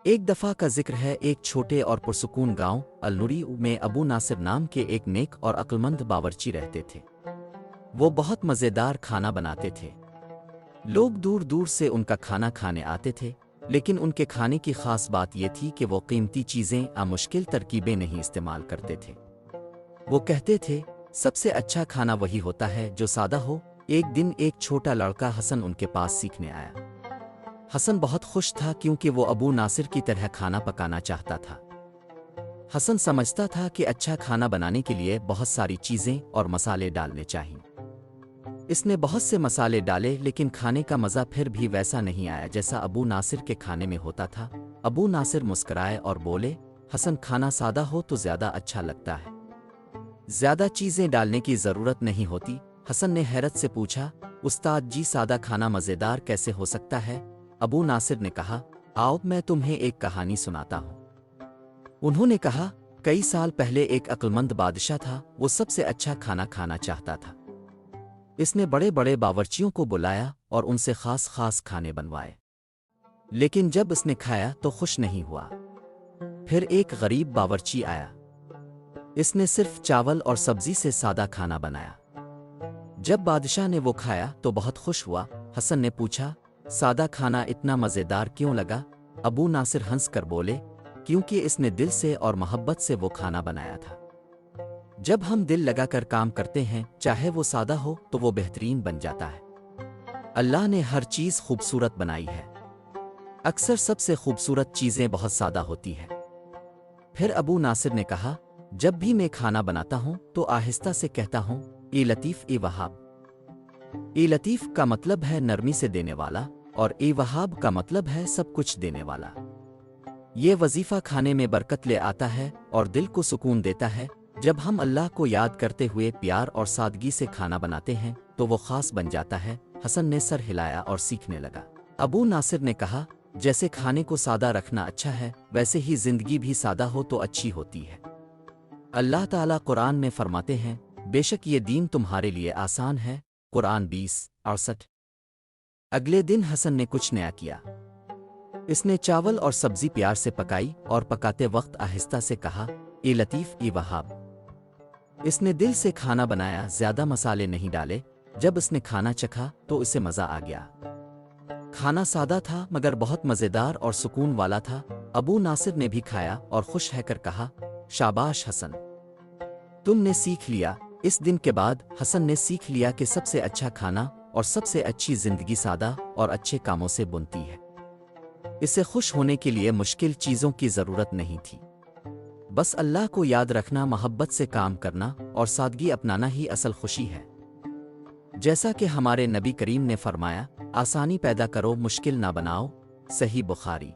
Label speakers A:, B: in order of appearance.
A: ایک دفعہ کا ذکر ہے، ایک چھوٹے اور پرسکون گاؤں النوری میں ابو ناصر نام کے ایک نیک اور عقلمند باورچی رہتے تھے۔ وہ بہت مزیدار کھانا بناتے تھے۔ لوگ دور دور سے ان کا کھانا کھانے آتے تھے، لیکن ان کے کھانے کی خاص بات یہ تھی کہ وہ قیمتی چیزیں مشکل ترکیبیں نہیں استعمال کرتے تھے۔ وہ کہتے تھے، سب سے اچھا کھانا وہی ہوتا ہے جو سادہ ہو۔ ایک دن ایک چھوٹا لڑکا حسن ان کے پاس سیکھنے آیا۔ حسن بہت خوش تھا کیونکہ وہ ابو ناصر کی طرح کھانا پکانا چاہتا تھا۔ حسن سمجھتا تھا کہ اچھا کھانا بنانے کے لیے بہت ساری چیزیں اور مسالے ڈالنے چاہئیں۔ اس نے بہت سے مسالے ڈالے، لیکن کھانے کا مزہ پھر بھی ویسا نہیں آیا جیسا ابو ناصر کے کھانے میں ہوتا تھا۔ ابو ناصر مسکرائے اور بولے، حسن، کھانا سادہ ہو تو زیادہ اچھا لگتا ہے، زیادہ چیزیں ڈالنے کی ضرورت نہیں ہوتی۔ حسن نے حیرت سے پوچھا، استاد جی، سادہ کھانا مزیدار کیسے ہو سکتا ہے؟ ابو ناصر نے کہا، آؤ میں تمہیں ایک کہانی سناتا ہوں۔ انہوں نے کہا، کئی سال پہلے ایک عقلمند بادشاہ تھا۔ وہ سب سے اچھا کھانا کھانا چاہتا تھا۔ اس نے بڑے بڑے باورچیوں کو بلایا اور ان سے خاص خاص کھانے بنوائے، لیکن جب اس نے کھایا تو خوش نہیں ہوا۔ پھر ایک غریب باورچی آیا۔ اس نے صرف چاول اور سبزی سے سادہ کھانا بنایا۔ جب بادشاہ نے وہ کھایا تو بہت خوش ہوا۔ حسن نے پوچھا، سادہ کھانا اتنا مزیدار کیوں لگا؟ ابو ناصر ہنس کر بولے، کیونکہ اس نے دل سے اور محبت سے وہ کھانا بنایا تھا۔ جب ہم دل لگا کر کام کرتے ہیں، چاہے وہ سادہ ہو تو وہ بہترین بن جاتا ہے۔ اللہ نے ہر چیز خوبصورت بنائی ہے۔ اکثر سب سے خوبصورت چیزیں بہت سادہ ہوتی ہیں۔ پھر ابو ناصر نے کہا، جب بھی میں کھانا بناتا ہوں تو آہستہ سے کہتا ہوں، اے لطیف اے وہاب۔ اے لطیف کا مطلب ہے نرمی سے دینے والا، اور اے وہاب کا مطلب ہے سب کچھ دینے والا۔ یہ وظیفہ کھانے میں برکت لے آتا ہے اور دل کو سکون دیتا ہے۔ جب ہم اللہ کو یاد کرتے ہوئے پیار اور سادگی سے کھانا بناتے ہیں تو وہ خاص بن جاتا ہے۔ حسن نے سر ہلایا اور سیکھنے لگا۔ ابو ناصر نے کہا، جیسے کھانے کو سادہ رکھنا اچھا ہے، ویسے ہی زندگی بھی سادہ ہو تو اچھی ہوتی ہے۔ اللہ تعالیٰ قرآن میں فرماتے ہیں، بے شک یہ دین تمہارے لیے آسان ہے۔ قرآن 20:68۔ اگلے دن حسن نے کچھ نیا کیا۔ اس نے چاول اور سبزی پیار سے پکائی اور پکاتے وقت آہستہ سے کہا، اے لطیف اے وہاب۔ اس نے دل سے کھانا بنایا، زیادہ مسالے نہیں ڈالے۔ جب اس نے کھانا چکھا تو اسے مزہ آ گیا۔ کھانا سادہ تھا مگر بہت مزیدار اور سکون والا تھا۔ ابو ناصر نے بھی کھایا اور خوش ہے کر کہا، شاباش حسن، تم نے سیکھ لیا۔ اس دن کے بعد حسن نے سیکھ لیا کہ سب سے اچھا کھانا اور سب سے اچھی زندگی سادہ اور اچھے کاموں سے بنتی ہے۔ اسے خوش ہونے کے لیے مشکل چیزوں کی ضرورت نہیں تھی۔ بس اللہ کو یاد رکھنا، محبت سے کام کرنا اور سادگی اپنانا ہی اصل خوشی ہے۔ جیسا کہ ہمارے نبی کریم نے فرمایا، آسانی پیدا کرو، مشکل نہ بناؤ۔ صحیح بخاری۔